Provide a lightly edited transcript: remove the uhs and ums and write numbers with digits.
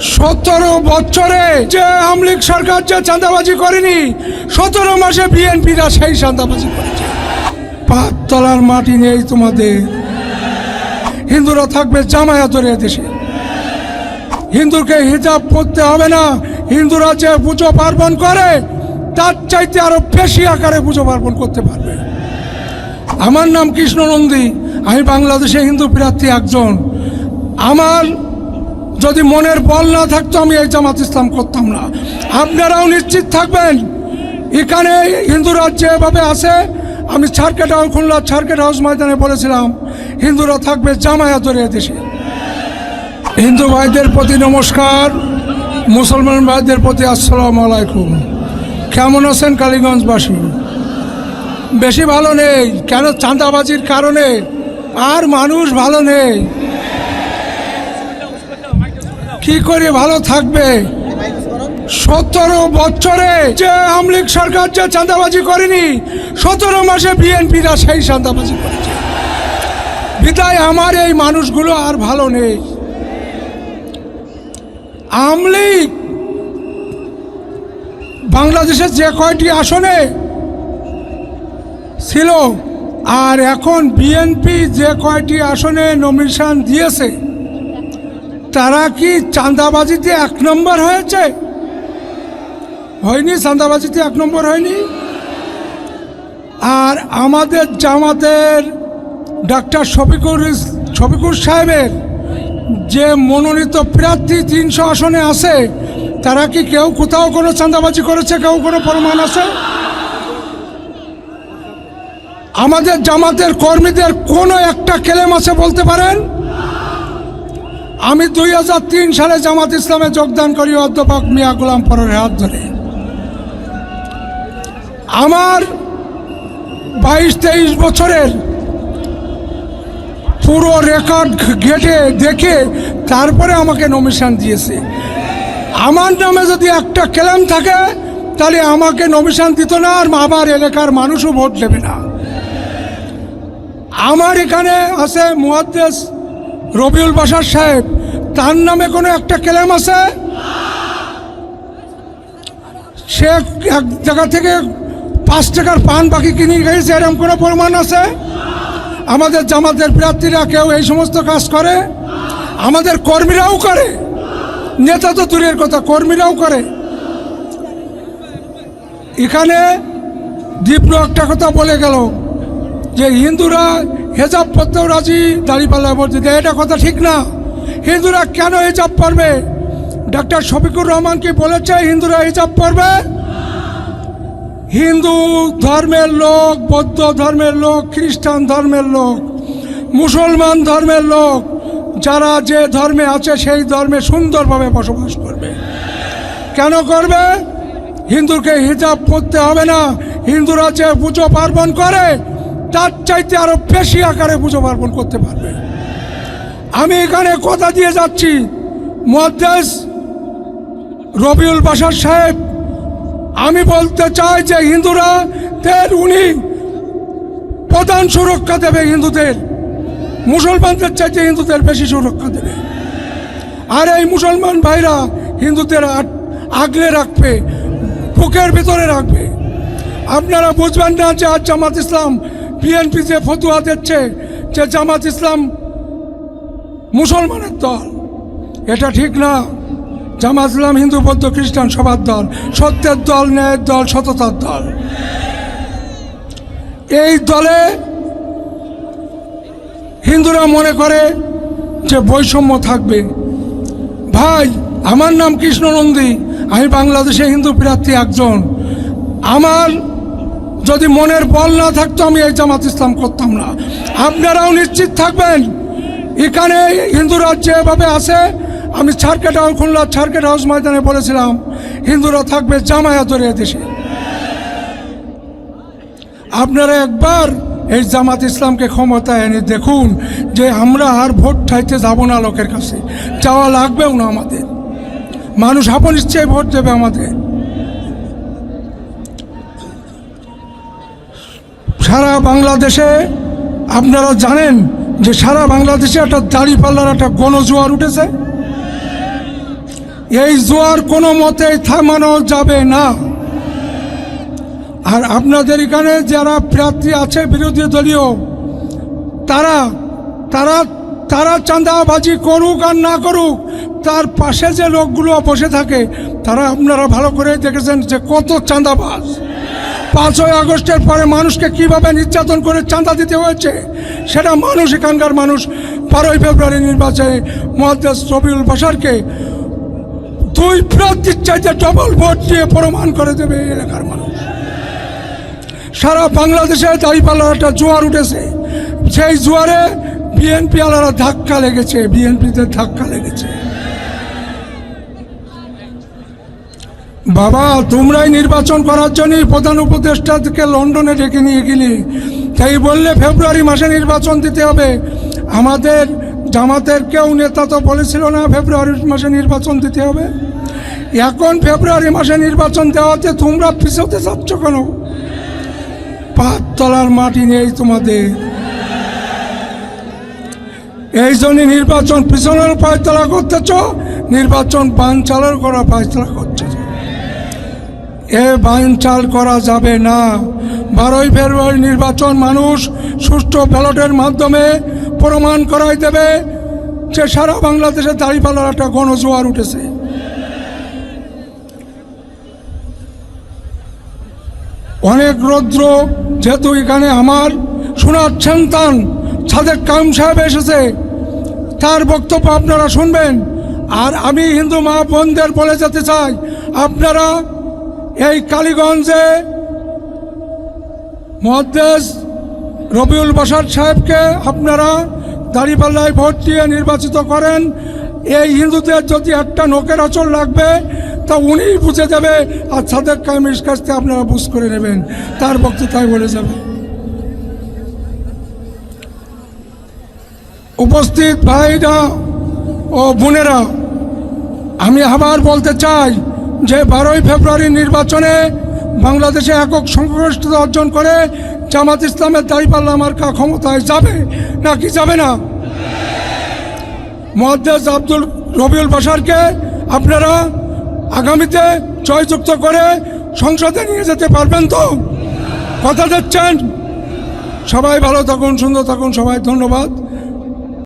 17 বছরে যে আওয়ামী লীগ সরকার যে চাঁদাবাজি করেনি, 17 মাসে বিএনপিরা সেই চাঁদাবাজি করেছে। 5 তলার মাটি নেই তোমাদের। হিন্দুরা থাকবে জামায়াতের দেশে। হিন্দুকে হিজাব পরতে হবে না। হিন্দুরা যে পুজো পার্বণ করে তার চাইতে আরো বেশি আকারে পুজো পার্বণ করতে পারবে। আমার নাম কৃষ্ণ নন্দী, আমি বাংলাদেশে হিন্দু প্রার্থী একজন। আমার যদি মনের বল না থাকতো আমি এই জামাত ইসলাম করতাম না। আপনারাও নিশ্চিত থাকবেন, এখানে হিন্দুরা যেভাবে আছে, আমি সার্কেট হাউস খুলনা সার্কেট হাউস ময়দানে বলেছিলাম হিন্দুরা থাকবে জামায়াতের দেশে। হিন্দু ভাইদের প্রতি নমস্কার, মুসলমান ভাইদের প্রতি আসসালামু আলাইকুম। কেমন আছেন কালীগঞ্জবাসী? বেশি ভালো নেই কেন? চাঁদাবাজির কারণে আর মানুষ ভালো নেই। কি করে ভালো থাকবে? 17 বছরে যে আওয়ামী লীগ সরকার যে চাঁদাবাজি করেনি, 17 মাসে বিএনপিরা সেই চাঁদাবাজি করেছে। বিদায় আমার এই মানুষগুলো আর ভালো নেই। আওয়ামী লীগ বাংলাদেশের যে কয়টি আসনে ছিল আর এখন বিএনপি যে কয়টি আসনে নমিনেশন দিয়েছে, তারা কি চাঁদাবাজিতে 1 নম্বর হয়েছে? হয়নি। চাঁদাবাজিতে 1 নম্বর হয়নি। আর আমাদের জামাতের ডাক্তার শফিকুর সাহেবের যে মনোনীত প্রার্থী 300 আসনে আছে, তারা কি কেউ কোথাও কোনো চাঁদাবাজি করেছে? কেউ কোনো প্রমাণ আছে? আমাদের জামাতের কর্মীদের কোনো একটা ক্লেম আছে বলতে পারেন? আমি 2003 সালে জামাত ইসলামে যোগদান করি অধ্যাপক মিয়া গোলাম পরের হাত ধরে। আমার 22-23 বছরের পুরো রেকর্ড ঘেটে দেখে তারপরে আমাকে নমিনেশন দিয়েছে। আমার নামে যদি একটা ক্লেম থাকে তাহলে আমাকে নমিনেশন দিত না, আর আমার এলাকার মানুষও ভোট দেবে না। আমার এখানে আছে মুহাদ্দিস রবিউল বাশার সাহেব, তার নামে কোনো একটা ক্লেম আছে? সে এক জায়গা থেকে 5 টাকার পান বাকি কিনে গেছে, এরকম কোনো প্রমাণ আছে? আমাদের জামাতের প্রার্থীরা কেউ এই সমস্ত কাজ করে? আমাদের কর্মীরাও করে, নেতা তো দূরের কথা, কর্মীরাও করে। এখানে দীপ্র একটা কথা বলে গেল যে হিন্দুরা হেজাব পরতেও রাজি, দাঁড়িপাল্লা পড়তে দেয়। এটা কথা ঠিক না। হিন্দুরা কেন হিজাব পরবে? ডাক্তার শফিকুর রহমান কি বলেছে হিন্দুরা হিজাব পরবে? হিন্দু ধর্মের লোক, বৌদ্ধ ধর্মের লোক, খ্রিস্টান ধর্মের লোক, মুসলমান ধর্মের লোক, যারা যে ধর্মে আছে সেই ধর্মে সুন্দরভাবে বসবাস করবে। কেন করবে? হিন্দুকে হিজাব পরতে হবে না। হিন্দুরা যে পুজো পার্বণ করে তার চাইতে আরো বেশি আকারে পুজো পার্বণ করতে পারবে। আমি এখানে কথা দিয়ে যাচ্ছি, মুহাদ্দিস রবিউল বাশার সাহেব, আমি বলতে চাই যে হিন্দুরা উনি প্রধান সুরক্ষা দেবে হিন্দুদের, মুসলমানদের চাইতে হিন্দুদের বেশি সুরক্ষা দেবে। আর এই মুসলমান ভাইরা হিন্দুদের আগলে রাখবে, বুকের ভিতরে রাখবে। আপনারা বুঝবেন না যে আজ জামাত ইসলাম বিএনপি যে ফতুয়া দিচ্ছে যে জামাত ইসলাম মুসলমানের দল, এটা ঠিক না। জামাত ইসলাম হিন্দু, বৌদ্ধ, খ্রিস্টান সবার দল, সত্যের দল, ন্যায়ের দল, সততার দল। এই দলে হিন্দুরা মনে করে যে বৈষম্য থাকবে। ভাই, আমার নাম কৃষ্ণ নন্দী, আমি বাংলাদেশে হিন্দু প্রার্থী একজন। আমার যদি মনের বল না থাকতো আমি এই জামাত ইসলাম করতাম না। আপনারাও নিশ্চিত থাকবেন, এখানে হিন্দুরা যেভাবে আছে, আমি সার্কেট হাউস খুলনা সার্কেট হাউস ময়দানে বলেছিলাম হিন্দুরা থাকবে জামায়াতের দেশে। আপনারা একবার এই জামাত ইসলামকে ক্ষমতায় এনে দেখুন যে আমরা আর ভোট চাইতে যাব না, লোকের কাছে যাওয়া লাগবেও না। আমাদের মানুষ আপন ইচ্ছায় ভোট দেবে আমাদের। সারা বাংলাদেশে আপনারা জানেন যে সারা বাংলাদেশে একটা দাঁড়িপাল্লার একটা গণজোয়ার উঠেছে। এই জোয়ার কোনো মতেই থামানো যাবে না। আর আপনাদের এখানে যারা প্রার্থী আছে বিরোধী দলীয়, তারা তারা তারা চাঁদাবাজি করুক আর না করুক, তার পাশে যে লোকগুলো বসে থাকে তারা আপনারা ভালো করে দেখেছেন যে কত চাঁদাবাজ। 5ই আগস্টের পরে মানুষকে কিভাবে নির্যাতন করে চাঁদা দিতে হয়েছে সেটা মানুষ, এখানকার মানুষ 12ই ফেব্রুয়ারি নির্বাচনে মুহাদ্দেস রবিউল বাশারকে 2 প্রার্থীর চাইতে ডবল ভোট দিয়ে প্রমাণ করে দেবে এই এলাকার মানুষ। সারা বাংলাদেশে দাঁড়িপাল্লার একটা জোয়ার উঠেছে, সেই জোয়ারে বিএনপি আলারা ধাক্কা লেগেছে, বিএনপিতে ধাক্কা লেগেছে। বাবা, তোমরাই নির্বাচন করার জন্য প্রধান উপদেষ্টাকে লন্ডনে ডেকে নিয়ে গেলি, তাই বললে ফেব্রুয়ারি মাসে নির্বাচন দিতে হবে। আমাদের জামাতের কেউ নেতা তো বলেছিল না ফেব্রুয়ারি মাসে নির্বাচন দিতে হবে? এখন ফেব্রুয়ারি মাসে নির্বাচন দেওয়াতে তোমরা পিছোতে যাচ্ছ কেন? 5 তলার মাটি নেই তোমাদের, এই জন্য নির্বাচন পিছনের ফয়সলা করতেছ, নির্বাচন বানচালের করা ফয়সলা করছে। এ বানচাল করা যাবে না। 12ই ফেব্রুয়ারি নির্বাচন মানুষ সুষ্ঠু ব্যালটের মাধ্যমে প্রমাণ করাই দেবে যে সারা বাংলাদেশে দাঁড়িপাল্লার একটা গণজোয়ার উঠেছে। অনেক রৌদ্র, যেহেতু এখানে আমার শোনার সন্তান সাদেক কায়ুম সাহেব এসেছে, তার বক্তব্য আপনারা শুনবেন। আর আমি হিন্দু মা বোনদের বলে যেতে চাই, আপনারা এই কালীগঞ্জে মুহাদ্দেস রবিউল বাশার সাহেবকে আপনারা দাঁড়িপাল্লায় ভোট দিয়ে নির্বাচিত করেন। এই হিন্দুদের যদি একটা নোকের আঁচল লাগবে তা উনিই বুঝে দেবে, আর সাদেক কায়ুমের কাছ থেকে আপনারা বুঝ করে নেবেন, তার বক্তৃতায় বলে যাবে। উপস্থিত ভাইরা ও বোনেরা, আমি আবার বলতে চাই যে 12ই ফেব্রুয়ারি নির্বাচনে বাংলাদেশে একক সংখ্যাগরিষ্ঠতা অর্জন করে জামাত ইসলামের দাঁড়িপাল্লা মার্কা ক্ষমতায় যাবে নাকি যাবে না? মুহাদ্দেস রবিউল বাশারকে আপনারা আগামীতে জয়যুক্ত করে সংসদে নিয়ে যেতে পারবেন তো? কথা দিচ্ছেন? সবাই ভালো থাকুন, সুন্দর থাকুন, সবাই ধন্যবাদ।